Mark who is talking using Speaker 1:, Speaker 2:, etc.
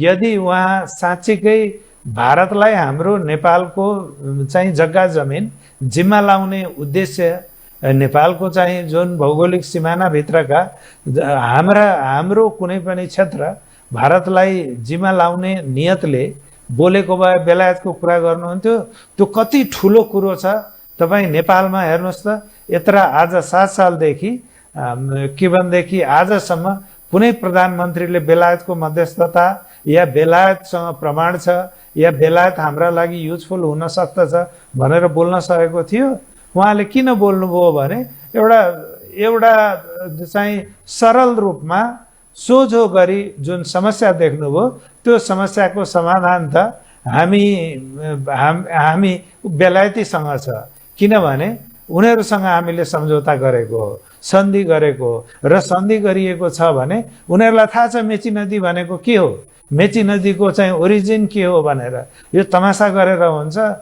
Speaker 1: यदि उहाँ साँच्चीकै भारतलाई हाम्रो नेपालको चाहिँ जग्गा जमिन जिम्मा लाउने उद्देश्य, नेपालको चाहिँ जुन भौगोलिक सिमानाभित्रका हाम्रो कुनै पनि क्षेत्र भारतलाई जिम्मा लाउने नियतले बोलेको भए बेलायतको कुरा गर्नुहुन्थ्यो। त्यो कति ठुलो कुरो छ। तपाईँ नेपालमा हेर्नुहोस् त, यत्र आज 7 सालदेखि के भनेदेखि आजसम्म कुनै प्रधानमन्त्रीले बेलायतको मध्यस्थता या बेलायतसँग प्रमाण छ या बेलायत हाम्रा लागि युजफुल हुन सक्दछ भनेर बोल्न सकेको थियो? उहाँले किन बोल्नुभयो भने एउटा चाहिँ सरल रूपमा सोझो गरी जुन समस्या देख्नुभयो त्यो समस्याको समाधान त हामी बेलायतीसँग छ। किनभने उनीहरूसँग हामीले सम्झौता गरेको हो, सन्धि गरेको हो र सन्धि गरिएको छ भने उनीहरूलाई थाहा छ मेची नदी भनेको के हो, मेची नदीको चाहिँ ओरिजिन के हो भनेर। यो तमासा गरेर हुन्छ?